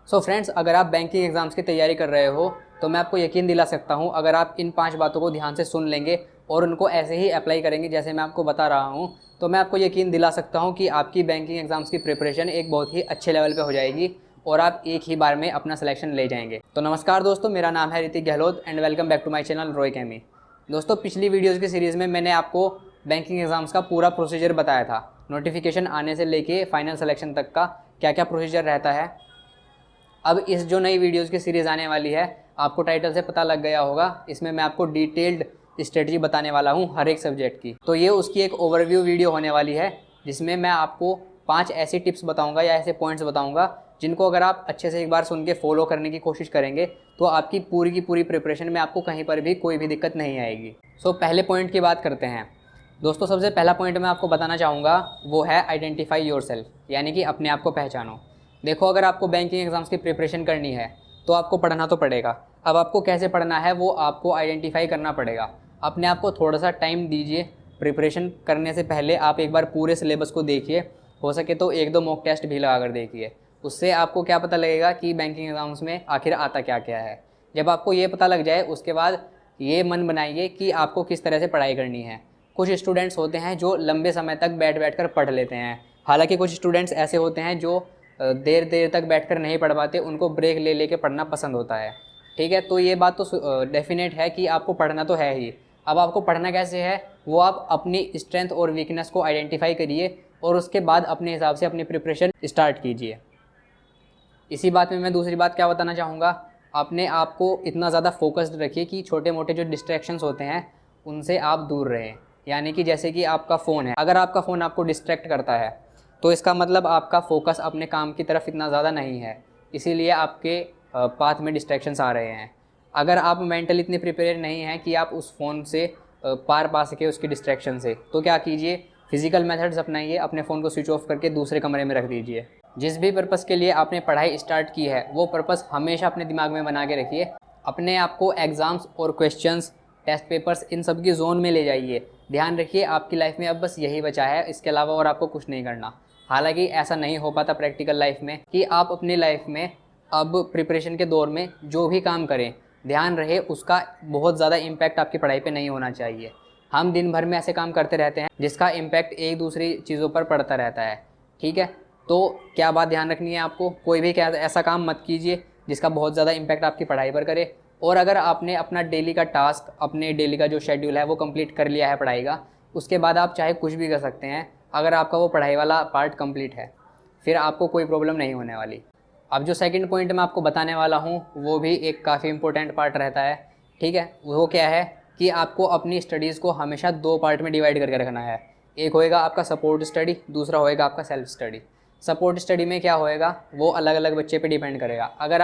So friends, अगर आप banking exams की तैयारी कर रहे हो तो मैं आपको यकीन दिला सकता हूँ, अगर आप इन 5 बातों को ध्यान से सुन लेंगे और उनको ऐसे ही अप्लाई करेंगे जैसे मैं आपको बता रहा हूँ, तो मैं आपको यकीन दिला सकता हूँ कि आपकी बैंकिंग एग्ज़ाम्स की प्रिपरेशन एक बहुत ही अच्छे लेवल पे हो जाएगी और आप एक ही बार में अपना सिलेक्शन ले जाएंगे। तो नमस्कार दोस्तों, मेरा नाम है Hrithik Gehlot and welcome back to my channel Roy Academy. दोस्तों, पिछली वीडियोज़ की सीरीज़ में मैंने आपको बैंकिंग एग्ज़ाम्स का पूरा प्रोसीजर बताया था, नोटिफिकेशन आने से लेके फाइनल सिलेक्शन तक का क्या क्या प्रोसीजर रहता है। अब इस जो नई वीडियोज़ की सीरीज़ आने वाली है, आपको टाइटल से पता लग गया होगा, इसमें मैं आपको डिटेल्ड स्ट्रेटजी बताने वाला हूँ हर एक सब्जेक्ट की। तो ये उसकी एक ओवरव्यू वीडियो होने वाली है जिसमें मैं आपको 5 ऐसी टिप्स बताऊँगा या ऐसे पॉइंट्स बताऊँगा जिनको अगर आप अच्छे से एक बार सुन के फॉलो करने की कोशिश करेंगे तो आपकी पूरी की पूरी प्रिपरेशन में आपको कहीं पर भी कोई भी दिक्कत नहीं आएगी। सो पहले पॉइंट की बात करते हैं। दोस्तों, सबसे पहला पॉइंट मैं आपको बताना चाहूँगा वो है आइडेंटिफाई योरसेल्फ, यानी कि अपने आप को पहचानो। देखो, अगर आपको बैंकिंग एग्ज़ाम्स की प्रिपरेशन करनी है तो आपको पढ़ना तो पड़ेगा। अब आपको कैसे पढ़ना है वो आपको आइडेंटिफाई करना पड़ेगा। अपने आप को थोड़ा सा टाइम दीजिए। प्रिपरेशन करने से पहले आप एक बार पूरे सिलेबस को देखिए, हो सके तो 1-2 मॉक टेस्ट भी लगा कर देखिए। उससे आपको क्या पता लगेगा कि बैंकिंग एग्ज़ाम्स में आखिर आता क्या क्या है। जब आपको ये पता लग जाए उसके बाद ये मन बनाइए कि आपको किस तरह से पढ़ाई करनी है। कुछ स्टूडेंट्स होते हैं जो लंबे समय तक बैठ कर पढ़ लेते हैं, हालांकि कुछ स्टूडेंट्स ऐसे होते हैं जो देर देर तक बैठकर नहीं पढ़ पाते, उनको ब्रेक ले लेके पढ़ना पसंद होता है। ठीक है, तो ये बात तो डेफिनेट है कि आपको पढ़ना तो है ही। अब आपको पढ़ना कैसे है वो आप अपनी स्ट्रेंथ और वीकनेस को आइडेंटिफाई करिए और उसके बाद अपने हिसाब से अपनी प्रिपरेशन स्टार्ट कीजिए। इसी बात में मैं दूसरी बात क्या बताना चाहूँगा, अपने आप को इतना ज़्यादा फोकस्ड रखिए कि छोटे मोटे जो डिस्ट्रैक्शंस होते हैं उनसे आप दूर रहें। यानी कि जैसे कि आपका फ़ोन है, अगर आपका फ़ोन आपको डिस्ट्रैक्ट करता है तो इसका मतलब आपका फोकस अपने काम की तरफ इतना ज़्यादा नहीं है, इसीलिए आपके पाथ में डिस्ट्रैक्शंस आ रहे हैं। अगर आप मेंटली इतने प्रिपेयर नहीं हैं कि आप उस फ़ोन से पार पा सके उसकी डिस्ट्रैक्शन से, तो क्या कीजिए, फिज़िकल मेथड्स अपनाइए, अपने फ़ोन को स्विच ऑफ करके दूसरे कमरे में रख दीजिए। जिस भी पर्पज़ के लिए आपने पढ़ाई स्टार्ट की है वो पर्पज़ हमेशा अपने दिमाग में बना के रखिए। अपने आप को एग्ज़ाम्स और क्वेश्चंस, टेस्ट पेपर्स, इन सब की जोन में ले जाइए। ध्यान रखिए आपकी लाइफ में अब बस यही बचा है, इसके अलावा और आपको कुछ नहीं करना। हालांकि ऐसा नहीं हो पाता प्रैक्टिकल लाइफ में कि आप अपनी लाइफ में अब प्रिपरेशन के दौर में जो भी काम करें, ध्यान रहे उसका बहुत ज़्यादा इम्पैक्ट आपकी पढ़ाई पे नहीं होना चाहिए। हम दिन भर में ऐसे काम करते रहते हैं जिसका इम्पैक्ट एक दूसरी चीज़ों पर पड़ता रहता है। ठीक है, तो क्या बात ध्यान रखनी है आपको, कोई भी क्या ऐसा काम मत कीजिए जिसका बहुत ज़्यादा इम्पैक्ट आपकी पढ़ाई पर करे। और अगर आपने अपना डेली का टास्क, अपने डेली का जो शेड्यूल है वो कंप्लीट कर लिया है पढ़ाई का, उसके बाद आप चाहे कुछ भी कर सकते हैं। अगर आपका वो पढ़ाई वाला पार्ट कंप्लीट है फिर आपको कोई प्रॉब्लम नहीं होने वाली। अब जो सेकंड पॉइंट मैं आपको बताने वाला हूँ वो भी एक काफ़ी इंपॉर्टेंट पार्ट रहता है। ठीक है, वो क्या है कि आपको अपनी स्टडीज़ को हमेशा 2 पार्ट में डिवाइड करके रखना है। एक होएगा आपका सपोर्ट स्टडी, दूसरा होएगा आपका सेल्फ स्टडी। सपोर्ट स्टडी में क्या होएगा वो अलग अलग बच्चे पे डिपेंड करेगा। अगर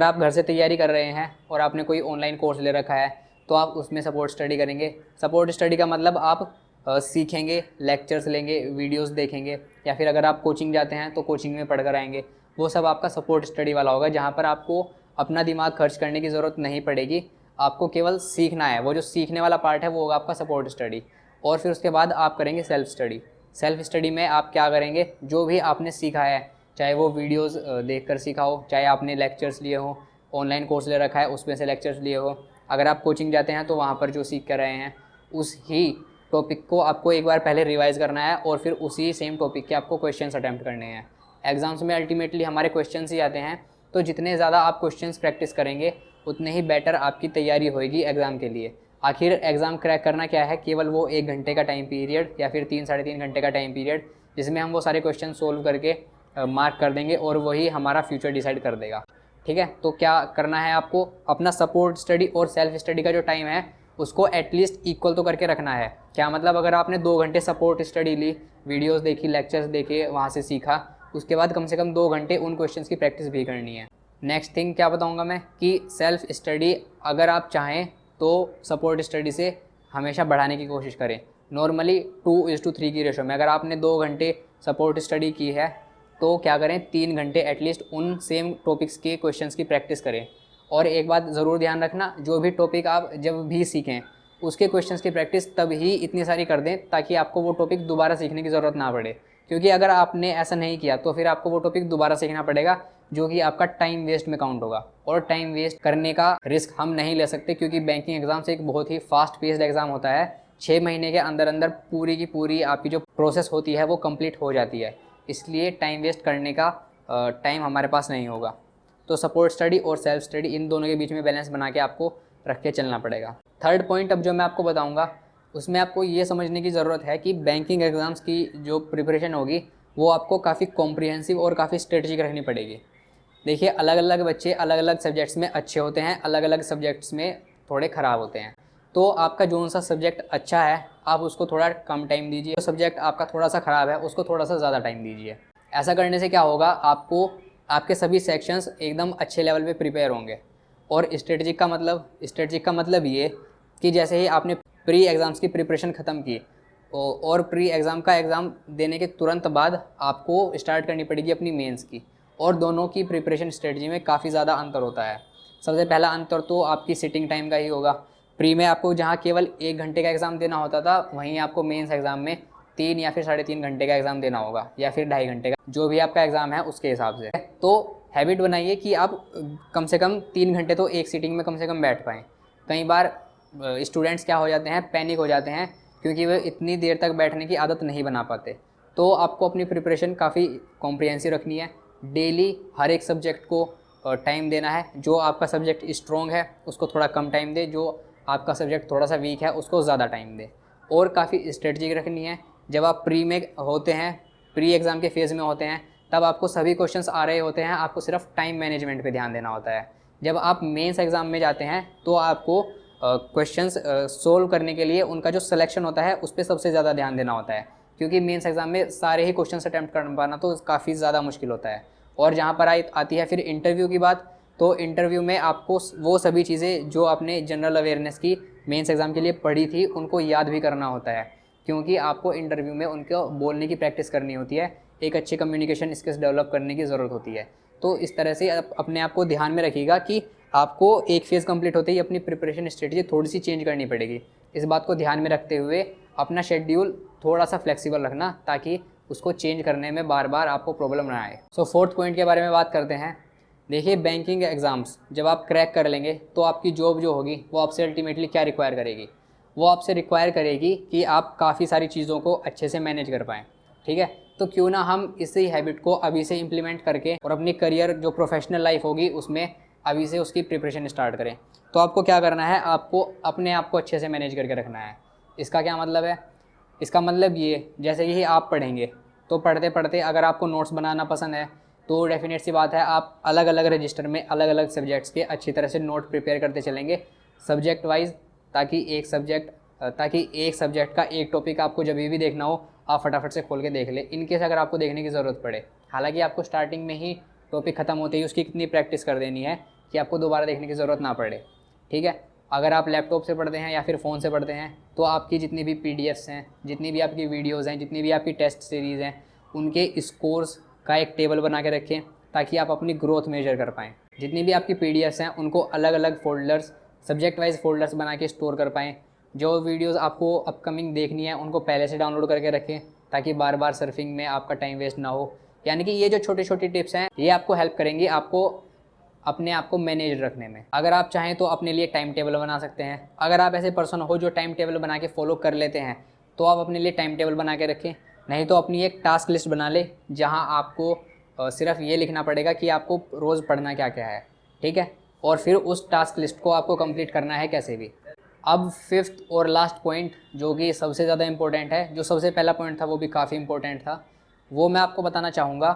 आप घर से तैयारी कर रहे हैं और आपने कोई ऑनलाइन कोर्स ले रखा है तो आप उसमें सपोर्ट स्टडी करेंगे। सपोर्ट स्टडी का मतलब आप सीखेंगे, लेक्चर्स लेंगे, वीडियोस देखेंगे, या फिर अगर आप कोचिंग जाते हैं तो कोचिंग में पढ़ कर आएंगे। वो सब आपका सपोर्ट स्टडी वाला होगा, जहाँ पर आपको अपना दिमाग खर्च करने की ज़रूरत नहीं पड़ेगी, आपको केवल सीखना है। वो जो सीखने वाला पार्ट है वो होगा आपका सपोर्ट स्टडी। और फिर उसके बाद आप करेंगे सेल्फ स्टडी। सेल्फ स्टडी में आप क्या करेंगे, जो भी आपने सीखा है, चाहे वो वीडियोज़ देख कर सीखा हो, चाहे आपने लेक्चर्स लिए हो, ऑनलाइन कोर्स ले रखा है उसमें से लेक्चर्स लिए हो, अगर आप कोचिंग जाते हैं तो वहाँ पर जो सीख कर रहे हैं उस ही टॉपिक को आपको एक बार पहले रिवाइज़ करना है और फिर उसी सेम टॉपिक के आपको क्वेश्चंस अटैम्प्ट करने हैं। एग्ज़ाम्स में अल्टीमेटली हमारे क्वेश्चंस ही आते हैं, तो जितने ज़्यादा आप क्वेश्चंस प्रैक्टिस करेंगे उतने ही बेटर आपकी तैयारी होएगी एग्ज़ाम के लिए। आखिर एग्ज़ाम क्रैक करना क्या है, केवल वो 1 घंटे का टाइम पीरियड या फिर 3-3.5 घंटे का टाइम पीरियड जिसमें हम वो सारे क्वेश्चन सोल्व करके मार्क कर देंगे और वही हमारा फ्यूचर डिसाइड कर देगा। ठीक है, तो क्या करना है आपको, अपना सपोर्ट स्टडी और सेल्फ स्टडी का जो टाइम है उसको एटलीस्ट इक्वल तो करके रखना है। क्या मतलब, अगर आपने 2 घंटे सपोर्ट स्टडी ली, वीडियोस देखी, लेक्चर्स देखे, वहाँ से सीखा, उसके बाद कम से कम 2 घंटे उन क्वेश्चंस की प्रैक्टिस भी करनी है। नेक्स्ट थिंग क्या बताऊँगा मैं कि सेल्फ स्टडी अगर आप चाहें तो सपोर्ट स्टडी से हमेशा बढ़ाने की कोशिश करें। नॉर्मली 2:3 की रेशो में अगर आपने 2 घंटे सपोर्ट स्टडी की है तो क्या करें, 3 घंटे एटलीस्ट उन सेम टॉपिक्स के क्वेश्चंस की प्रैक्टिस करें। और एक बात ज़रूर ध्यान रखना, जो भी टॉपिक आप जब भी सीखें उसके क्वेश्चंस की प्रैक्टिस तब ही इतनी सारी कर दें ताकि आपको वो टॉपिक दोबारा सीखने की ज़रूरत ना पड़े। क्योंकि अगर आपने ऐसा नहीं किया तो फिर आपको वो टॉपिक दोबारा सीखना पड़ेगा, जो कि आपका टाइम वेस्ट में काउंट होगा। और टाइम वेस्ट करने का रिस्क हम नहीं ले सकते, क्योंकि बैंकिंग एग्जाम्स एक बहुत ही फास्ट पेस्ड एग्जाम होता है। 6 महीने के अंदर अंदर पूरी की पूरी आपकी जो प्रोसेस होती है वो कंप्लीट हो जाती है, इसलिए टाइम वेस्ट करने का टाइम हमारे पास नहीं होगा। तो सपोर्ट स्टडी और सेल्फ स्टडी, इन दोनों के बीच में बैलेंस बना के आपको रख के चलना पड़ेगा। थर्ड पॉइंट अब जो मैं आपको बताऊंगा, उसमें आपको ये समझने की ज़रूरत है कि बैंकिंग एग्ज़ाम्स की जो प्रिपरेशन होगी वो आपको काफ़ी कॉम्प्रिहेंसिव और काफ़ी स्ट्रेटजिक रखनी पड़ेगी। देखिए, अलग अलग बच्चे अलग अलग सब्जेक्ट्स में अच्छे होते हैं, अलग अलग सब्जेक्ट्स में थोड़े ख़राब होते हैं। तो आपका जो सा सब्जेक्ट अच्छा है आप उसको थोड़ा कम टाइम दीजिए, जो सब्जेक्ट आपका थोड़ा सा ख़राब है उसको थोड़ा सा ज़्यादा टाइम दीजिए। ऐसा करने से क्या होगा, आपको आपके सभी सेक्शंस एकदम अच्छे लेवल पे प्रिपेयर होंगे। और स्ट्रेटजिक का मतलब ये कि जैसे ही आपने प्री एग्ज़ाम्स की प्रिपरेशन ख़त्म की और प्री एग्ज़ाम का एग्ज़ाम देने के तुरंत बाद आपको स्टार्ट करनी पड़ेगी अपनी मेंस की, और दोनों की प्रिपरेशन स्ट्रेटजी में काफ़ी ज़्यादा अंतर होता है। सबसे पहला अंतर तो आपकी सिटिंग टाइम का ही होगा। प्री में आपको जहाँ केवल 1 घंटे का एग्ज़ाम देना होता था, वहीं आपको मेंस एग्ज़ाम में 3 या फिर 3.5 घंटे का एग्ज़ाम देना होगा, या फिर 2.5 घंटे का, जो भी आपका एग्ज़ाम है उसके हिसाब से। तो हैबिट बनाइए कि आप कम से कम 3 घंटे तो एक सीटिंग में कम से कम बैठ पाएँ। कई बार स्टूडेंट्स क्या हो जाते हैं, पैनिक हो जाते हैं, क्योंकि वे इतनी देर तक बैठने की आदत नहीं बना पाते। तो आपको अपनी प्रिपरेशन काफ़ी कॉम्प्रिहेंसिव रखनी है। डेली हर एक सब्जेक्ट को टाइम देना है। जो आपका सब्जेक्ट स्ट्रॉन्ग है उसको थोड़ा कम टाइम दे, जो आपका सब्जेक्ट थोड़ा सा वीक है उसको ज़्यादा टाइम दे। और काफ़ी स्ट्रेटजिक रखनी है। जब आप प्री में होते हैं, प्री एग्ज़ाम के फेज़ में होते हैं, तब आपको सभी क्वेश्चंस आ रहे होते हैं, आपको सिर्फ टाइम मैनेजमेंट पे ध्यान देना होता है। जब आप मेंस एग्ज़ाम में जाते हैं तो आपको क्वेश्चंस सोल्व करने के लिए उनका जो सिलेक्शन होता है उस पर सबसे ज़्यादा ध्यान देना होता है, क्योंकि मेंस एग्ज़ाम में सारे ही क्वेश्चंस अटैम्प्ट कर पाना तो काफ़ी ज़्यादा मुश्किल होता है। और जहाँ पर आती है फिर इंटरव्यू की बात, तो इंटरव्यू में आपको वो सभी चीज़ें जो आपने जनरल अवेयरनेस की मेंस एग्ज़ाम के लिए पढ़ी थी उनको याद भी करना होता है, क्योंकि आपको इंटरव्यू में उनको बोलने की प्रैक्टिस करनी होती है, एक अच्छी कम्युनिकेशन स्किल्स डेवलप करने की ज़रूरत होती है। तो इस तरह से अपने आप को ध्यान में रखिएगा कि आपको एक फेज़ कंप्लीट होते ही अपनी प्रिपरेशन स्ट्रेटजी थोड़ी सी चेंज करनी पड़ेगी। इस बात को ध्यान में रखते हुए अपना शेड्यूल थोड़ा सा फ्लेक्सिबल रखना, ताकि उसको चेंज करने में बार बार आपको प्रॉब्लम ना आए। सो फोर्थ पॉइंट के बारे में बात करते हैं। देखिए, बैंकिंग एग्ज़ाम्स जब आप क्रैक कर लेंगे तो आपकी जॉब जो होगी वो आपसे अल्टीमेटली क्या रिक्वायर करेगी, वो आपसे रिक्वायर करेगी कि आप काफ़ी सारी चीज़ों को अच्छे से मैनेज कर पाएँ। ठीक है, तो क्यों ना हम इसी हैबिट को अभी से इम्प्लीमेंट करके और अपनी करियर जो प्रोफेशनल लाइफ होगी उसमें अभी से उसकी प्रिपरेशन स्टार्ट करें। तो आपको क्या करना है, आपको अपने आप को अच्छे से मैनेज करके रखना है। इसका क्या मतलब है, इसका मतलब ये, जैसे ही आप पढ़ेंगे तो पढ़ते पढ़ते अगर आपको नोट्स बनाना पसंद है तो डेफिनेट सी बात है आप अलग अलग रजिस्टर में अलग अलग सब्जेक्ट्स के अच्छी तरह से नोट प्रिपेयर करते चलेंगे सब्जेक्ट वाइज, ताकि एक सब्जेक्ट का एक टॉपिक आपको जब भी देखना हो आप फटाफट से खोल के देख ले, इनकेस अगर आपको देखने की ज़रूरत पड़े। हालांकि आपको स्टार्टिंग में ही टॉपिक ख़त्म होते ही उसकी कितनी प्रैक्टिस कर देनी है कि आपको दोबारा देखने की ज़रूरत ना पड़े। ठीक है, अगर आप लैपटॉप से पढ़ते हैं या फिर फ़ोन से पढ़ते हैं तो आपकी जितनी भी PDFs हैं, जितनी भी आपकी वीडियोज़ हैं, जितनी भी आपकी टेस्ट सीरीज़ हैं, उनके स्कोर्स का एक टेबल बना के रखें ताकि आप अपनी ग्रोथ मेजर कर पाएँ। जितनी भी आपकी PDFs हैं उनको अलग अलग फोल्डर्स, सब्जेक्ट वाइज फोल्डर्स बना के स्टोर कर पाएँ। जो वीडियोस आपको अपकमिंग देखनी है उनको पहले से डाउनलोड करके रखें ताकि बार बार सर्फिंग में आपका टाइम वेस्ट ना हो। यानी कि ये जो छोटी छोटी टिप्स हैं ये आपको हेल्प करेंगी आपको अपने आप को मैनेज रखने में। अगर आप चाहें तो अपने लिए टाइम टेबल बना सकते हैं। अगर आप ऐसे पर्सन हो जो टाइम टेबल बना के फॉलो कर लेते हैं तो आप अपने लिए टाइम टेबल बना के रखें, नहीं तो अपनी एक टास्क लिस्ट बना ले जहाँ आपको सिर्फ ये लिखना पड़ेगा कि आपको रोज़ पढ़ना क्या क्या है। ठीक है, और फिर उस टास्क लिस्ट को आपको कंप्लीट करना है कैसे भी। अब फिफ्थ और लास्ट पॉइंट जो कि सबसे ज़्यादा इम्पोर्टेंट है, जो सबसे पहला पॉइंट था वो भी काफ़ी इम्पोर्टेंट था, वो मैं आपको बताना चाहूँगा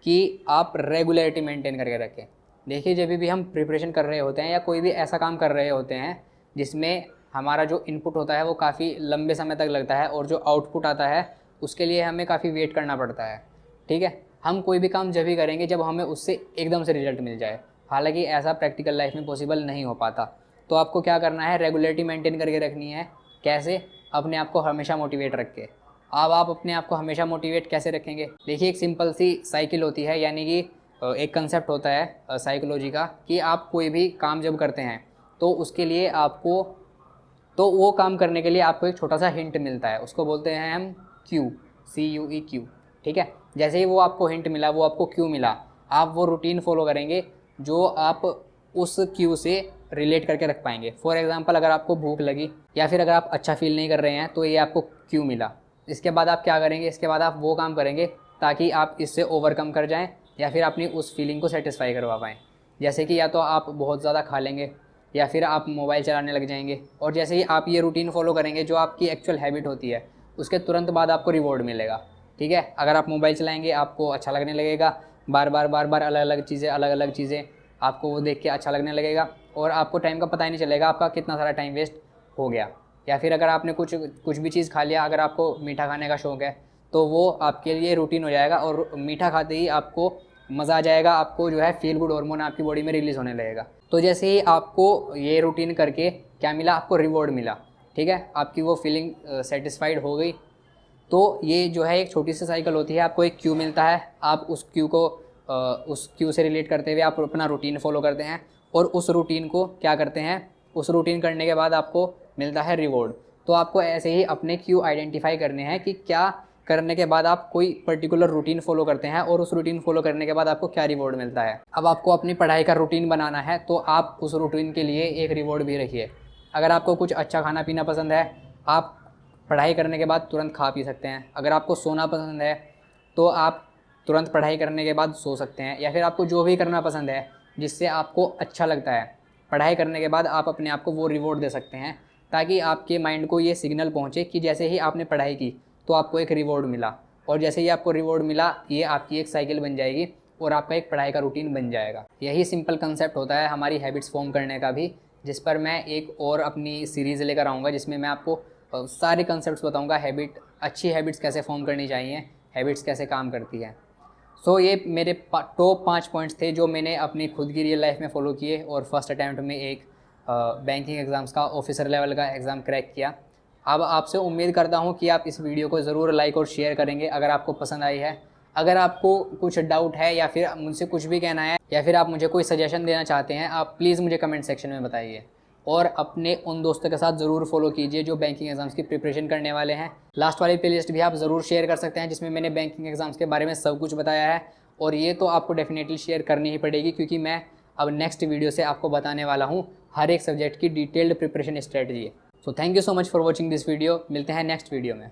कि आप रेगुलरिटी मेंटेन करके रखें। देखिए, जब भी हम प्रिपरेशन कर रहे होते हैं या कोई भी ऐसा काम कर रहे होते हैं जिसमें हमारा जो इनपुट होता है वो काफ़ी लंबे समय तक लगता है और जो आउटपुट आता है उसके लिए हमें काफ़ी वेट करना पड़ता है। ठीक है, हम कोई भी काम जब भी करेंगे जब हमें उससे एकदम से रिजल्ट मिल जाए। हालांकि ऐसा प्रैक्टिकल लाइफ में पॉसिबल नहीं हो पाता। तो आपको क्या करना है, रेगुलरिटी मेंटेन करके रखनी है। कैसे? अपने आप को हमेशा मोटिवेट रख के। अब आप अपने आप को हमेशा मोटिवेट कैसे रखेंगे? देखिए, एक सिंपल सी साइकिल होती है, यानी कि एक कंसेप्ट होता है साइकोलॉजी का कि आप कोई भी काम जब करते हैं तो उसके लिए आपको, तो वो काम करने के लिए आपको एक छोटा सा हिंट मिलता है, उसको बोलते हैं हम क्यू, CUE क्यू। ठीक है, जैसे ही वो आपको हिंट मिला, वो आपको क्यू मिला, आप वो रूटीन फॉलो करेंगे जो आप उस क्यू से रिलेट करके रख पाएंगे। फॉर एग्जांपल, अगर आपको भूख लगी या फिर अगर आप अच्छा फील नहीं कर रहे हैं तो ये आपको क्यू मिला। इसके बाद आप क्या करेंगे, इसके बाद आप वो काम करेंगे ताकि आप इससे ओवरकम कर जाएं या फिर अपनी उस फीलिंग को सेटिस्फाई करवा पाएँ। जैसे कि या तो आप बहुत ज़्यादा खा लेंगे या फिर आप मोबाइल चलाने लग जाएंगे। और जैसे ही आप ये रूटीन फॉलो करेंगे जो आपकी एक्चुअल हैबिट होती है, उसके तुरंत बाद आपको रिवॉर्ड मिलेगा। ठीक है, अगर आप मोबाइल चलाएंगे आपको अच्छा लगने लगेगा, बार बार अलग अलग चीज़ें आपको वो देख के अच्छा लगने लगेगा और आपको टाइम का पता ही नहीं चलेगा आपका कितना सारा टाइम वेस्ट हो गया। या फिर अगर आपने कुछ भी चीज़ खा लिया, अगर आपको मीठा खाने का शौक़ है तो वो आपके लिए रूटीन हो जाएगा और मीठा खाते ही आपको मज़ा आ जाएगा, आपको जो है फील गुड हार्मोन आपकी बॉडी में रिलीज़ होने लगेगा। तो जैसे ही आपको ये रूटीन करके क्या मिला, आपको रिवॉर्ड मिला। ठीक है, आपकी वो फीलिंग सेटिस्फाइड हो गई। तो ये जो है एक छोटी सी साइकिल होती है, आपको एक क्यू मिलता है, आप उस क्यू को उस क्यू से रिलेट करते हुए आप अपना रूटीन फॉलो करते हैं और उस रूटीन को क्या करते हैं, उस रूटीन करने के बाद आपको मिलता है रिवॉर्ड। तो आपको ऐसे ही अपने क्यू आइडेंटिफाई करने हैं कि क्या करने के बाद आप कोई पर्टिकुलर रूटीन फॉलो करते हैं और उस रूटीन फॉलो करने के बाद आपको क्या रिवॉर्ड मिलता है। अब आपको अपनी पढ़ाई का रूटीन बनाना है तो आप उस रूटीन के लिए एक रिवॉर्ड भी रखिए। अगर आपको कुछ अच्छा खाना पीना पसंद है, आप पढ़ाई करने के बाद तुरंत खा पी सकते हैं। अगर आपको सोना पसंद है तो आप तुरंत पढ़ाई करने के बाद सो सकते हैं। या फिर आपको जो भी करना पसंद है जिससे आपको अच्छा लगता है, पढ़ाई करने के बाद आप अपने आप को वो रिवॉर्ड दे सकते हैं ताकि आपके माइंड को ये सिग्नल पहुँचे कि जैसे ही आपने पढ़ाई की तो आपको एक रिवॉर्ड मिला और जैसे ही आपको रिवॉर्ड मिला ये आपकी एक साइकिल बन जाएगी और आपका एक पढ़ाई का रूटीन बन जाएगा। यही सिंपल कंसेप्ट होता है हमारी हैबिट्स फॉर्म करने का भी, जिस पर मैं एक और अपनी सीरीज़ लेकर आऊँगा जिसमें मैं आपको सारे कंसेप्ट्स बताऊँगा। अच्छी हैबिट्स कैसे फॉर्म करनी चाहिए, हैबिट्स कैसे काम करती है। सो ये मेरे टॉप 5 पॉइंट्स थे जो मैंने अपनी खुद की रियल लाइफ में फ़ॉलो किए और फर्स्ट अटैम्प्ट में एक बैंकिंग एग्ज़ाम्स का ऑफिसर लेवल का एग्ज़ाम क्रैक किया। अब आपसे उम्मीद करता हूँ कि आप इस वीडियो को ज़रूर लाइक और शेयर करेंगे अगर आपको पसंद आई है। अगर आपको कुछ डाउट है या फिर मुझसे कुछ भी कहना है या फिर आप मुझे कोई सजेशन देना चाहते हैं, आप प्लीज़ मुझे कमेंट सेक्शन में बताइए। और अपने उन दोस्तों के साथ ज़रूर फॉलो कीजिए जो बैंकिंग एग्ज़ाम्स की प्रिपरेशन करने वाले हैं। लास्ट वाली प्लेलिस्ट भी आप ज़रूर शेयर कर सकते हैं जिसमें मैंने बैंकिंग एग्ज़ाम्स के बारे में सब कुछ बताया है और ये तो आपको डेफिनेटली शेयर करनी ही पड़ेगी क्योंकि मैं अब नेक्स्ट वीडियो से आपको बताने वाला हूँ हर एक सब्जेक्ट की detailed preparation strategy. So thank you so much for watching this video. मिलते हैं नेक्स्ट वीडियो में।